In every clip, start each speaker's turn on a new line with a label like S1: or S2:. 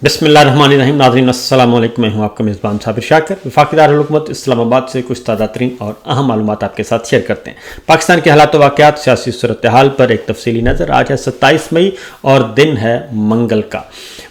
S1: बिस्मिल्लाहिर्रहमानिर्रहीम। नाज़रीन अस्सलाम वालेकुम। मैं हूँ आपका मेज़बान साबिर शाकिर। वफाकी दारुल हुकूमत इस्लामाबाद से कुछ ताज़ा तरीन और अहम मालूमात आपके साथ शेयर करते हैं। पाकिस्तान के हालात वाक़यात, सियासी सूरत हाल पर एक तफसीली नज़र। आज है 27 मई और दिन है मंगल का।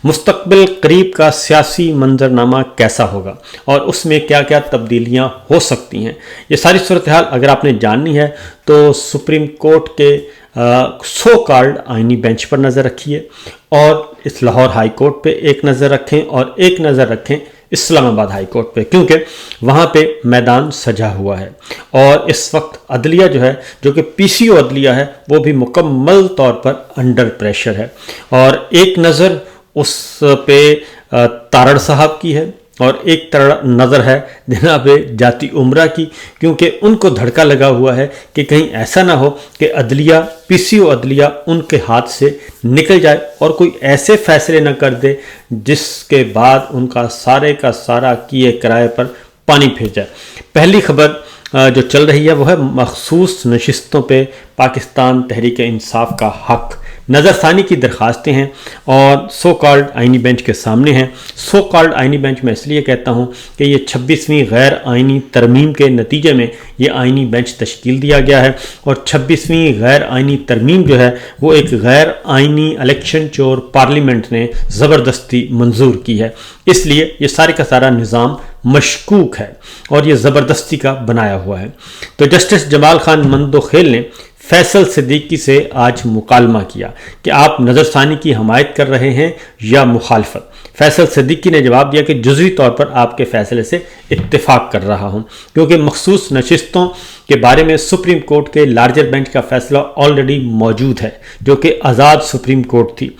S1: मुस्तक़बिल करीब का सियासी मंजरनामा कैसा होगा और उसमें क्या क्या तब्दीलियाँ हो सकती हैं, ये सारी सूरत हाल अगर आपने जाननी है तो सुप्रीम कोर्ट के सो कॉल्ड आइनी बेंच पर नज़र रखिए और इस लाहौर हाई कोर्ट पे एक नज़र रखें और एक नज़र रखें इस्लामाबाद हाई कोर्ट पे, क्योंकि वहाँ पे मैदान सजा हुआ है और इस वक्त अदलिया जो है, जो कि पीसीओ अदलिया है, वो भी मुकम्मल तौर पर अंडर प्रेशर है। और एक नज़र उस पे तारड़ साहब की है और एक नज़र है जनाब जाती उमरा की, क्योंकि उनको धड़का लगा हुआ है कि कहीं ऐसा ना हो कि अदलिया, पीसीओ अदलिया उनके हाथ से निकल जाए और कोई ऐसे फैसले न कर दे जिसके बाद उनका सारे का सारा किए किराए पर पानी फिर जाए। पहली खबर जो चल रही है वो है मखसूस नशिस्तों पे पाकिस्तान तहरीक इंसाफ का हक। नज़रसानी की दरख्वास्तें हैं और सो कॉल्ड आइनी बेंच के सामने हैं। सो कॉल्ड आइनी बेंच मैं इसलिए कहता हूं कि ये 26वीं गैर आइनी तरमीम के नतीजे में ये आइनी बेंच तश्कील दिया गया है और 26वीं गैर आइनी तरमीम जो है वो एक गैर आइनी इलेक्शन चोर पार्लियामेंट ने ज़बरदस्ती मंजूर की है, इसलिए ये सारे का सारा निज़ाम मशकूक है और ये ज़बरदस्ती का बनाया हुआ है। तो जस्टिस जमाल खान मंदोखेल ने फैसल सिद्दीकी से आज मुकालमा किया कि आप नज़रसानी की हमायत कर रहे हैं या मुखालफत। फैसल सिद्दीकी ने जवाब दिया कि जुज़वी तौर पर आपके फैसले से इत्तेफाक कर रहा हूं, क्योंकि मखसूस नशिस्तों के बारे में सुप्रीम कोर्ट के लार्जर बेंच का फैसला ऑलरेडी मौजूद है, जो कि आज़ाद सुप्रीम कोर्ट थी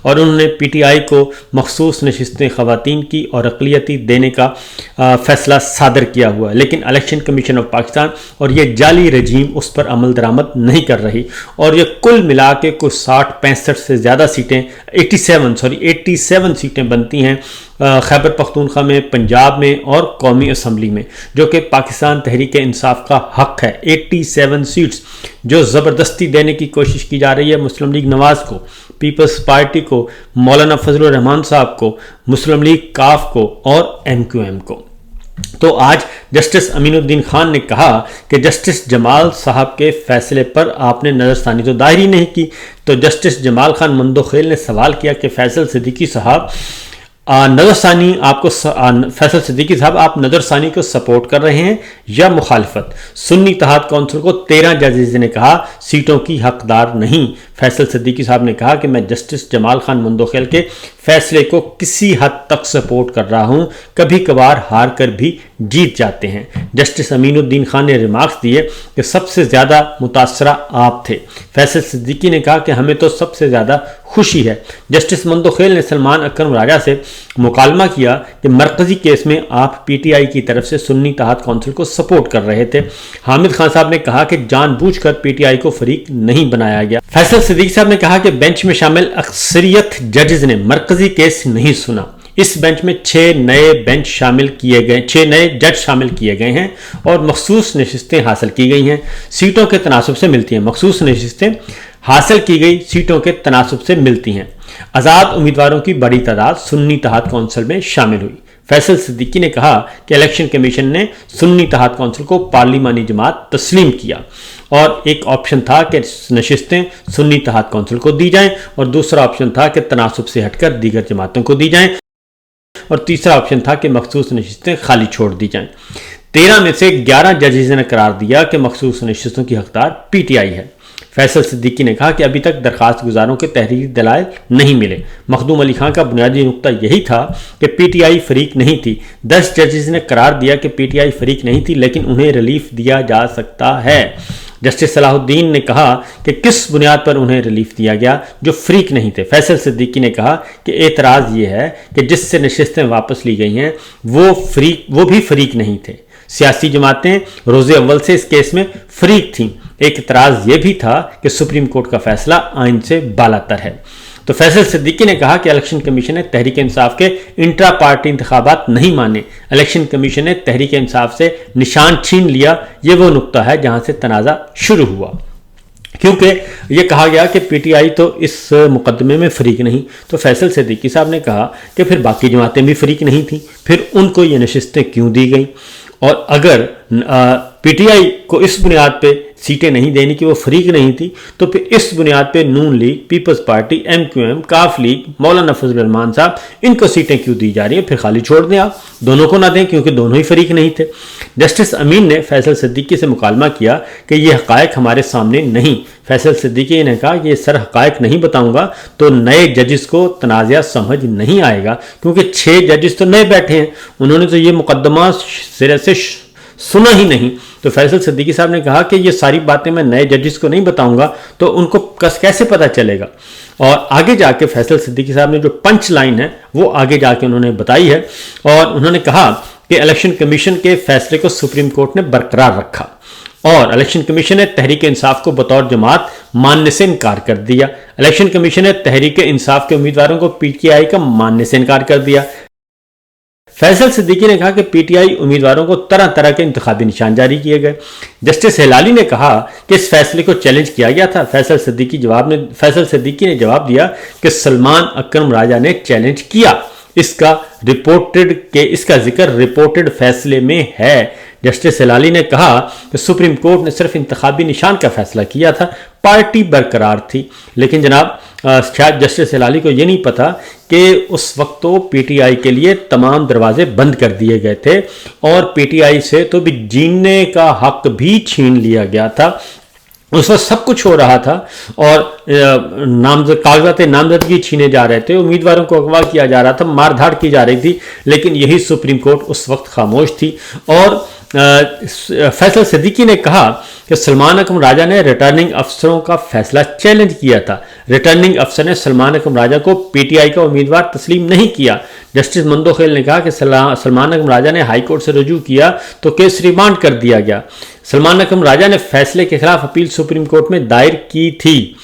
S1: और उन्होंने पीटीआई को मखसूस नशिस्तें ख़वातीन की और अक़लियती देने का फ़ैसला सादर किया हुआ है, लेकिन इलेक्शन कमीशन ऑफ पाकिस्तान और ये जाली रजीम उस पर अमल दरामद नहीं कर रही और ये कुल मिला के कुछ 60-65 से ज़्यादा सीटें 87 सीटें बनती हैं खैबर पख्तूनख्वा में, पंजाब में और कौमी असम्बली में, जो कि पाकिस्तान तहरीक इंसाफ का हक है। 87 सीट्स जो ज़बरदस्ती देने की कोशिश की जा रही है मुस्लिम लीग नवाज़ को, पीपल्स पार्टी को, मौलाना फजलुर रहमान साहब को, मुस्लिम लीग काफ को और MQM को। तो आज जस्टिस अमीनुद्दीन खान ने कहा कि जस्टिस जमाल साहब के फैसले पर आपने नज़रसानी तो दायर ही नहीं की। तो जस्टिस जमाल खान मंदोखेल ने सवाल किया कि फैसल सिद्दीकी साहब नज़रसानी आपको फैसल सिद्दीकी साहब आप नज़रसानी को सपोर्ट कर रहे हैं या मुखालफत। सुन्नी इत्तेहाद काउंसिल को 13 जजेस ने कहा सीटों की हकदार नहीं। फैसल सिद्दीकी साहब ने कहा कि मैं जस्टिस जमाल खान मंदोखेल के फैसले को किसी हद तक सपोर्ट कर रहा हूं, कभी कभार हार कर भी जीत जाते हैं। जस्टिस अमीनुद्दीन खान ने रिमार्क्स दिए कि सबसे ज़्यादा मुतासरा आप थे। फैसल सिद्दीकी ने कहा कि हमें तो सबसे ज़्यादा खुशी है। जस्टिस मंदोखेल ने सलमान अकरम राजा से मुकालमा किया कि मरकजी केस में आप पीटीआई की तरफ से सुन्नी इत्तेहाद काउंसिल को सपोर्ट कर रहे थे। हामिद खान साहब ने कहा कि जानबूझकर पीटीआई को फरीक नहीं बनाया गया। फैसल सिद्दीकी साहब ने कहा कि बेंच में शामिल अक्सरियत जजेस ने मरकजी केस नहीं सुना। इस बेंच में 6 नए जज शामिल किए गए हैं और मखसूस नशिस्तें हासिल की गई हैं, सीटों के तनासब से मिलती हैं। मखसूस नशिस्तें हासिल की गई सीटों के तनासब से मिलती हैं। आज़ाद उम्मीदवारों की बड़ी तादाद सुन्नी इत्तेहाद काउंसिल में शामिल हुई। फैसल सिद्दीकी ने कहा कि इलेक्शन कमीशन ने सुन्नी इत्तेहाद काउंसिल को पार्लिमानी जमात तस्लीम किया और एक ऑप्शन था कि नशिस्तें सुन्नी इत्तेहाद काउंसिल को दी जाएं और दूसरा ऑप्शन था कि तनासब से हटकर दीगर जमातों को दी जाएं और तीसरा ऑप्शन था कि मखसूस नशिस्तें खाली छोड़ दी जाएं। 13 में से 11 जजेस ने करार दिया कि मखसूस नशिस्तों की हकदार पीटीआई है। फैसल सिद्दीकी ने कहा कि अभी तक दरखास्त गुजारों के तहरीरी दलाइल नहीं मिले। मखदूम अली खान का बुनियादी नुक्ता यही था कि पीटीआई फरीक नहीं थी। 10 जजेस ने करार दिया कि पीटीआई फरीक नहीं थी, लेकिन उन्हें रिलीफ दिया जा सकता है। जस्टिस सलाहुद्दीन ने कहा कि किस बुनियाद पर उन्हें रिलीफ दिया गया जो फरीक नहीं थे। फैसल सिद्दीकी ने कहा कि एतराज़ ये है कि जिससे नशिस्तें वापस ली गई हैं वो भी फरीक नहीं थे। सियासी जमातें रोज़े अव्वल से इस केस में फरीक थीं। एक इतराज़ ये भी था कि सुप्रीम कोर्ट का फैसला आइन से बालातर है। तो फैसल सिद्दीकी ने कहा कि इलेक्शन कमीशन ने तहरीक इंसाफ के इंट्रा पार्टी इंतखाबात नहीं माने। इलेक्शन कमीशन ने तहरीक इंसाफ से निशान छीन लिया। ये वो नुक्ता है जहां से तनाज़ा शुरू हुआ। क्योंकि ये कहा गया कि पीटीआई तो इस मुकदमे में फरीक नहीं। तो फैसल सिद्दीकी साहब ने कहा कि फिर बाकी जमातें भी फरीक नहीं थी, फिर उनको ये नशिस्तें क्यों दी गई, और अगर पीटीआई को इस बुनियाद पे सीटें नहीं देनी कि वो फरीक नहीं थी, तो फिर इस बुनियाद पे नून लीग, पीपल्स पार्टी, एमक्यूएम, काफ लीग, मौलाना फजल रहमान साहब, इनको सीटें क्यों दी जा रही हैं, फिर खाली छोड़ दें, आप दोनों को ना दें, क्योंकि दोनों ही फरीक नहीं थे। जस्टिस अमीन ने फैसल सिद्दीकी से मुकालमा किया कि ये हक़ायक़ हमारे सामने नहीं। फैसल सिद्दीकी ने कहा कि ये सर हक़ायक़ नहीं बताऊंगा तो नए जजेस को तनाज़ा समझ नहीं आएगा, क्योंकि 6 जजेस तो नए बैठे हैं, उन्होंने तो ये मुकदमा सिरे से सुना ही नहीं। तो फैसल सिद्दीकी साहब ने कहा कि ये सारी बातें मैं नए जजेस को नहीं बताऊंगा तो उनको कैसे पता चलेगा। और आगे जाके फैसल सिद्दीकी साहब ने जो पंच लाइन है वो आगे जाके उन्होंने बताई है, और उन्होंने कहा कि इलेक्शन कमीशन के फैसले को सुप्रीम कोर्ट ने बरकरार रखा और इलेक्शन कमीशन ने तहरीक इंसाफ को बतौर जमात मानने से इनकार कर दिया। इलेक्शन कमीशन ने तहरीक इंसाफ के उम्मीदवारों को पीटीआई का मानने से इनकार कर दिया। फैसल सिद्दीकी ने कहा कि पीटीआई उम्मीदवारों को तरह तरह के इंतखाबी निशान जारी किए गए। जस्टिस हिलाली ने कहा कि इस फैसले को चैलेंज किया गया था। फैसल सिद्दीकी ने जवाब दिया कि सलमान अकरम राजा ने चैलेंज किया, इसका जिक्र रिपोर्टेड फैसले में है। जस्टिस हिलाली ने कहा कि सुप्रीम कोर्ट ने सिर्फ इंतखाबी निशान का फैसला किया था, पार्टी बरकरार थी। लेकिन जनाब शायद जस्टिस हिलाली को ये नहीं पता कि उस वक्त तो पीटीआई के लिए तमाम दरवाजे बंद कर दिए गए थे और पीटीआई से तो भी जीने का हक भी छीन लिया गया था। उस वक्त सब कुछ हो रहा था और कागजात नामजदगी छीने जा रहे थे, उम्मीदवारों को अगवा किया जा रहा था, मारधाड़ की जा रही थी, लेकिन यही सुप्रीम कोर्ट उस वक्त खामोश थी। और फैसल सिद्दीकी ने कहा कि सलमान अकरम राजा ने रिटर्निंग अफसरों का फैसला चैलेंज किया था। रिटर्निंग अफसर ने सलमान अकरम राजा को पीटीआई का उम्मीदवार तस्लीम नहीं किया। जस्टिस मंदोखेल ने कहा कि सलमान अकरम राजा ने हाई कोर्ट से रजू किया तो केस रिमांड कर दिया गया। सलमान अकरम राजा ने फैसले के खिलाफ अपील सुप्रीम कोर्ट में दायर की थी।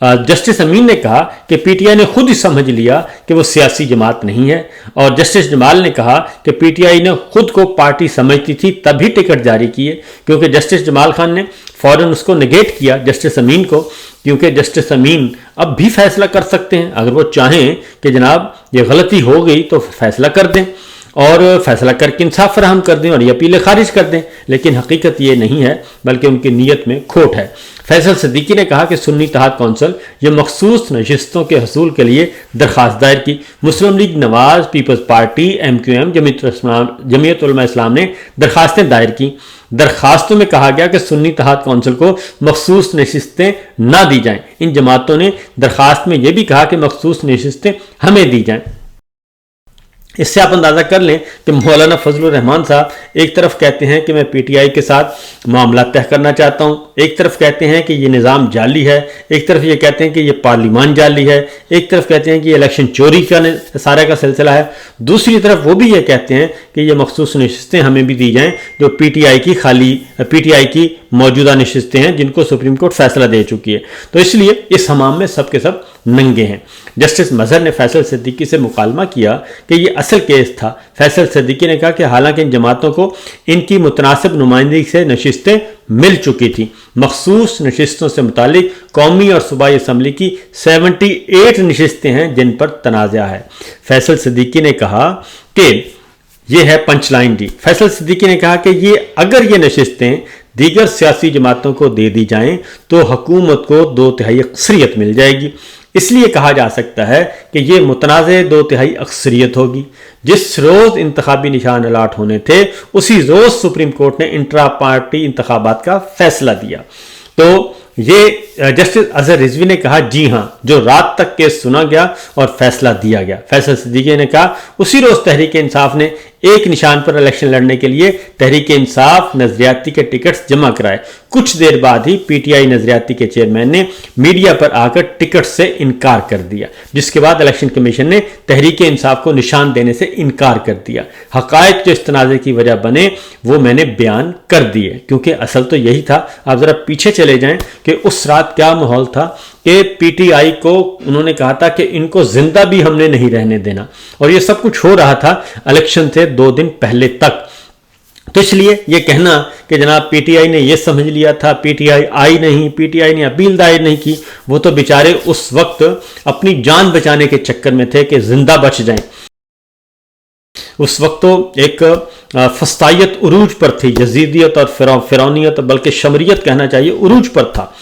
S1: जस्टिस अमीन ने कहा कि पीटीआई ने खुद ही समझ लिया कि वो सियासी जमात नहीं है, और जस्टिस जमाल ने कहा कि पीटीआई ने खुद को पार्टी समझती थी तभी टिकट जारी किए, क्योंकि जस्टिस जमाल खान ने फौरन उसको नेगेट किया जस्टिस अमीन को, क्योंकि जस्टिस अमीन अब भी फैसला कर सकते हैं। अगर वो चाहें कि जनाब ये गलती हो गई तो फैसला कर दें और फैसला करके इंसाफ फराहम कर दें और ये अपीलें खारिज कर दें, लेकिन हकीकत ये नहीं है, बल्कि उनकी नीयत में खोट है। फैसल सिद्दीकी ने कहा कि सुन्नी इत्तेहाद कौंसिल ये मखसूस नशिस्तों के हसूल के लिए दरख्वास्त दायर की। मुस्लिम लीग नवाज, पीपल्स पार्टी, एमक्यूएम, जमीयत उलमा इस्लाम ने दरखास्तें दायर की। दरखास्तों में कहा गया कि सुन्नी इत्तेहाद कौंसिल को मखसूस नशिस्तें ना दी जाएं। इन जमातों ने दरखास्त में यह भी कहा कि मखसूस नशिस्तें हमें दी जाएं। इससे आप अंदाज़ा कर लें कि मौलाना फजलुर रहमान साहब एक तरफ कहते हैं कि मैं पीटीआई के साथ मामला तय करना चाहता हूं, एक तरफ कहते हैं कि ये निज़ाम जाली है, एक तरफ ये कहते हैं कि ये पार्लियामान जाली है, एक तरफ कहते हैं कि ये इलेक्शन चोरी का सारे का सिलसिला है, दूसरी तरफ वो भी ये कहते हैं कि ये मखसूस नशिस्तें हमें भी दी जाएं जो पीटीआई की मौजूदा नशिस्तें हैं जिनको सुप्रीम कोर्ट फैसला दे चुकी है। तो इसलिए इस हमाम में सब के सब नंगे हैं। जस्टिस मजहर ने फैसल सिद्दीकी से मुकालमा किया कि ये असल केस था। फैसल सिद्दीकी ने कहा कि हालांकि इन जमातों को इनकी मुतनासिब नुमाइंदगी से नशिस्तें मिल चुकी थी। मखसूस नशिस्तों से मुतालिक कौमी और सूबाई असम्बली की 78 नशिस्तें हैं जिन पर तनाज़ा है। फैसल सिद्दीकी ने कहा कि ये है पंच लाइन डी। फैसल सिद्दीकी ने कहा कि अगर ये नशिस्तें दीगर सियासी जमातों को दे दी जाएं तो हुकूमत को 2/3 अक्सरियत मिल जाएगी। इसलिए कहा जा सकता है कि ये मुतनाज़े 2/3 अक्सरियत होगी। जिस रोज़ इंतखाबी निशान अलाट होने थे उसी रोज़ सुप्रीम कोर्ट ने इंट्रा पार्टी इंतखाबात का फैसला दिया। तो ये जस्टिस अजहर रिजवी ने कहा जी हां, जो रात तक केस सुना गया और फैसला दिया गया। फैसल सिद्दीकी ने कहा उसी रोज़ तहरीक इंसाफ ने एक निशान पर इलेक्शन लड़ने के लिए तहरीक इंसाफ नजरियाती के टिकट्स जमा कराए। कुछ देर बाद ही पीटीआई नजरियाती के चेयरमैन ने मीडिया पर आकर टिकट से इनकार कर दिया, जिसके बाद इलेक्शन कमीशन ने तहरीक इंसाफ को निशान देने से इनकार कर दिया। हकायक जो इस तनाज़े की वजह बने वो मैंने बयान कर दिए, क्योंकि असल तो यही था। आप जरा पीछे चले जाएं कि उस रात क्या माहौल था कि पीटीआई को उन्होंने कहा था कि इनको जिंदा भी हमने नहीं रहने देना, और ये सब कुछ हो रहा था इलेक्शन से 2 दिन पहले तक। तो इसलिए ये कहना कि जनाब पीटीआई ने ये समझ लिया था, पीटीआई आई नहीं, पीटीआई ने अपील दायर नहीं की, वो तो बेचारे उस वक्त अपनी जान बचाने के चक्कर में थे कि जिंदा बच जाएं। उस वक्त तो एक फस्तायत उरूज पर थी, यजीदियत और फिरौनियत, बल्कि शमरियत कहना चाहिए, उरूज पर था,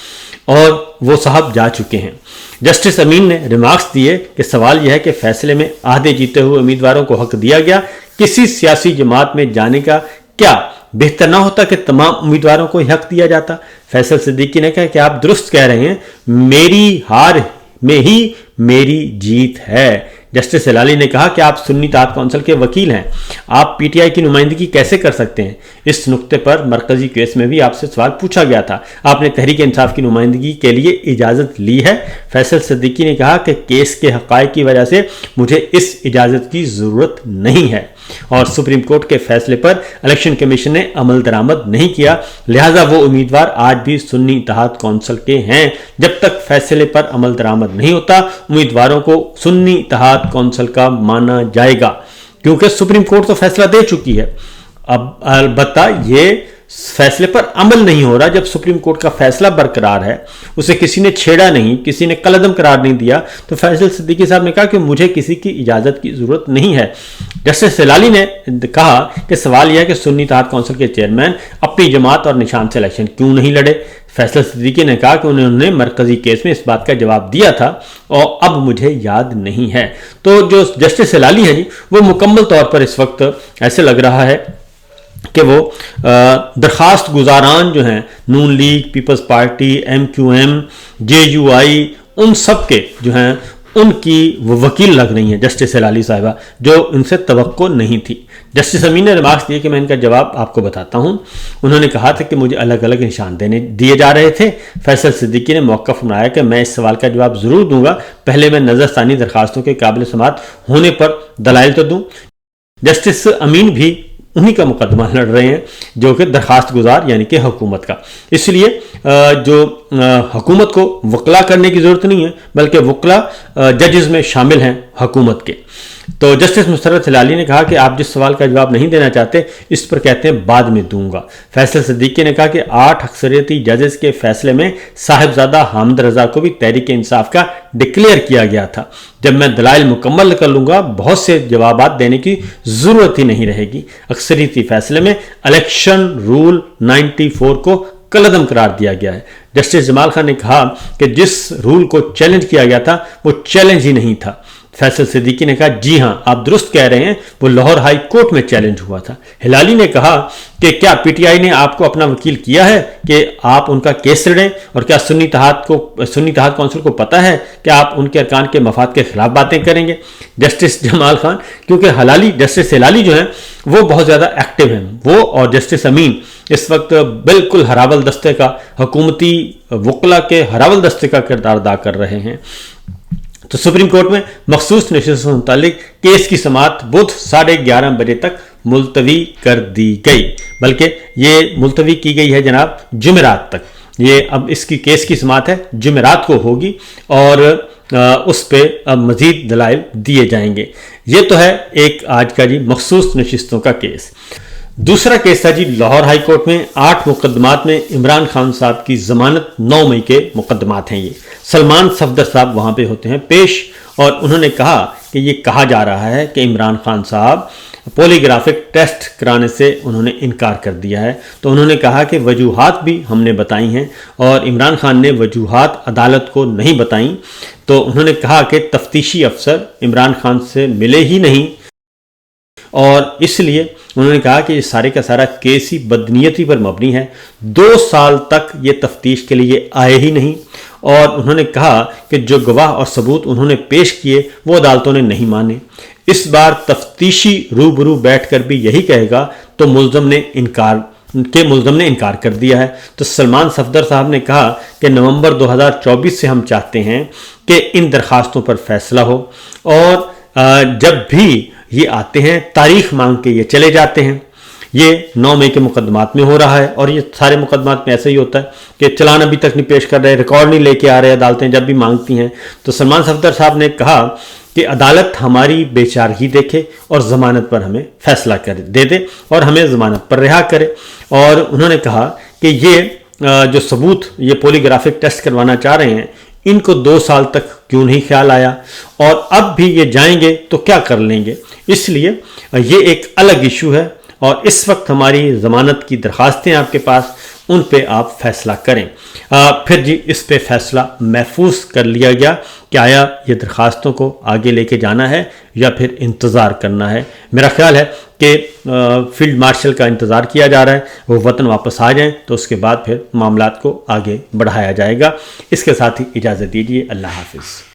S1: और वो साहब जा चुके हैं। जस्टिस अमीन ने रिमार्क्स दिए कि सवाल यह है कि फैसले में आधे जीते हुए उम्मीदवारों को हक दिया गया, किसी सियासी जमात में जाने का क्या बेहतर ना होता कि तमाम उम्मीदवारों को हक दिया जाता। फैसल सिद्दीकी ने कहा कि आप दुरुस्त कह रहे हैं, मेरी हार में ही मेरी जीत है। जस्टिस हिलाली ने कहा कि आप सुन्नी इत्तेहाद कौंसिल के वकील हैं, आप पीटीआई की नुमाइंदगी कैसे कर सकते हैं। इस नुक्ते पर मरकजी केस में भी आपसे सवाल पूछा गया था, आपने तहरीक इंसाफ की नुमाइंदगी के लिए इजाज़त ली है। फैसल सिद्दीकी ने कहा कि केस के हक़ाइक़ की वजह से मुझे इस इजाज़त की ज़रूरत नहीं है, और सुप्रीम कोर्ट के फैसले पर इलेक्शन कमीशन ने अमल दरामद नहीं किया, लिहाजा वो उम्मीदवार आज भी सुन्नी इत्तेहाद कौंसिल के हैं। जब तक फैसले पर अमल दरामद नहीं होता, उम्मीदवारों को सुन्नी इत्तेहाद कौंसिल का माना जाएगा, क्योंकि सुप्रीम कोर्ट तो फैसला दे चुकी है। अब अलबत्ता ये फैसले पर अमल नहीं हो रहा। जब सुप्रीम कोर्ट का फैसला बरकरार है, उसे किसी ने छेड़ा नहीं, किसी ने कलअदम करार नहीं दिया, तो फैसल सिद्दीकी साहब ने कहा कि मुझे किसी की इजाज़त की ज़रूरत नहीं है। जस्टिस हिलाली ने कहा कि सवाल यह है कि सुन्नी इत्तेहाद कौंसिल के चेयरमैन अपनी जमात और निशान से इलेक्शन क्यों नहीं लड़े। फैसल सिद्दीकी ने कहा कि उन्होंने मरकजी केस में इस बात का जवाब दिया था और अब मुझे याद नहीं है। तो जो जस्टिस हिलाली है जी, वो मुकम्मल तौर पर इस वक्त ऐसे लग रहा है कि वो दरखास्त गुजारान जो हैं, नून लीग, पीपल्स पार्टी, MQM, JUI, उन सब के जो हैं उनकी वो वकील लग रही हैं जस्टिस हिलाली साहिबा, जो उनसे तवक्को नहीं थी। जस्टिस अमीन ने रिमार्क्स दिए कि मैं इनका जवाब आपको बताता हूं। उन्होंने कहा था कि मुझे अलग अलग निशान दिए जा रहे थे। फैसल सिद्दीकी ने मौक़िफ़ बनाया कि मैं इस सवाल का जवाब ज़रूर दूंगा, पहले मैं नज़रसानी दरखास्तों के काबिल समात होने पर दलाइल तो दूं। जस्टिस अमीन भी उन्हीं का मुकदमा लड़ रहे हैं, जो कि दरखास्त गुजार यानी कि हुकूमत का। इसलिए जो हुकूमत को वकला करने की ज़रूरत नहीं है, बल्कि वकला जजेस में शामिल हैं हुकूमत के। तो जस्टिस मुसर्रत हिलाली ने कहा कि आप जिस सवाल का जवाब नहीं देना चाहते, इस पर कहते हैं बाद में दूंगा। फैसल सिद्दीकी ने कहा कि 8 अक्सरियती जजेस के फैसले में साहिबजादा हामिद रजा को भी तहरीक इंसाफ का डिक्लेयर किया गया था। जब मैं दलाइल मुकम्मल कर लूंगा, बहुत से जवाबात देने की ज़रूरत ही नहीं रहेगी। अक्सरियती फैसले में इलेक्शन रूल 94 को कलअदम करार दिया गया है। जस्टिस जमाल खान ने कहा कि जिस रूल को चैलेंज किया गया था, वो चैलेंज ही नहीं था। फैसल सिद्दीकी ने कहा जी हां, आप दुरुस्त कह रहे हैं, वो लाहौर हाई कोर्ट में चैलेंज हुआ था। हिलाली ने कहा कि क्या पीटीआई ने आपको अपना वकील किया है कि आप उनका केस लड़ें, और क्या सुन्नी इत्तेहाद कौंसिल को पता है कि आप उनके अरकान के मफाद के खिलाफ बातें करेंगे। जस्टिस जमाल खान, क्योंकि जस्टिस हिलाली जो हैं वो बहुत ज़्यादा एक्टिव हैं, वो और जस्टिस अमीन इस वक्त बिल्कुल हरावल दस्ते का, हुकूमती वकला के हरावल दस्ते का किरदार अदा कर रहे हैं। तो सुप्रीम कोर्ट में मखसूस नशिस्त से मुतालिक केस की समाअत बुध 11:30 बजे तक मुलतवी कर दी गई, बल्कि ये मुलतवी की गई है जनाब जुमेरात तक। ये अब इसकी केस की समाअत है जुमेरात को होगी, और उस पर अब मजीद दलाइल दिए जाएंगे। ये तो है एक आज का जी मखसूस नशिस्तों का केस। दूसरा केस था जी लाहौर हाई कोर्ट में 8 मुकदमात में इमरान खान साहब की जमानत 9 मई के मुकदमात हैं। ये सलमान सफदर साहब वहां पे होते हैं पेश, और उन्होंने कहा कि ये कहा जा रहा है कि इमरान खान साहब पॉलीग्राफिक टेस्ट कराने से उन्होंने इनकार कर दिया है। तो उन्होंने कहा कि वजूहात भी हमने बताई हैं, और इमरान खान ने वजूहात अदालत को नहीं बताई। तो उन्होंने कहा कि तफ्तीशी अफसर इमरान खान से मिले ही नहीं, और इसलिए उन्होंने कहा कि इस सारे का सारा केस ही बदनीयती पर मबनी है। 2 साल तक ये तफ्तीश के लिए आए ही नहीं, और उन्होंने कहा कि जो गवाह और सबूत उन्होंने पेश किए वो अदालतों ने नहीं माने। इस बार तफ्तीशी रूबरू बैठकर भी यही कहेगा, तो मुल्ज़म ने इनकार कर दिया है। तो सलमान सफदर साहब ने कहा कि नवंबर 2024 से हम चाहते हैं कि इन दरखास्तों पर फैसला हो, और जब भी ये आते हैं तारीख मांग के ये चले जाते हैं। ये 9 मई के मुकदमात में हो रहा है, और ये सारे मुकदमात में ऐसा ही होता है कि चलान अभी तक नहीं पेश कर रहे, रिकॉर्ड नहीं लेके आ रहे अदालतें जब भी मांगती हैं। तो सलमान सफदर साहब ने कहा کہ عدالت ہماری بے چارگی دیکھے اور ضمانت پر ہمیں فیصلہ دے دے اور ہمیں ضمانت پر رہا کرے۔ اور انہوں نے کہا کہ یہ جو ثبوت یہ پولیگرافک ٹیسٹ کروانا چاہ رہے ہیں، ان کو 2 سال تک کیوں نہیں خیال آیا، اور اب بھی یہ جائیں گے تو کیا کر لیں گے۔ اس لیے یہ ایک الگ ایشو ہے، اور اس وقت ہماری ضمانت کی درخواستیں آپ کے پاس، ان پہ آپ فیصلہ کریں۔ پھر جی اس پہ فیصلہ محفوظ کر لیا گیا کہ آیا یہ درخواستوں کو آگے لے کے جانا ہے یا پھر انتظار کرنا ہے۔ میرا خیال ہے کہ فیلڈ مارشل کا انتظار کیا جا رہا ہے، وہ وطن واپس آ جائیں تو اس کے بعد پھر معاملات کو آگے بڑھایا جائے گا۔ اس کے ساتھ ہی اجازت دیجیے، اللہ حافظ۔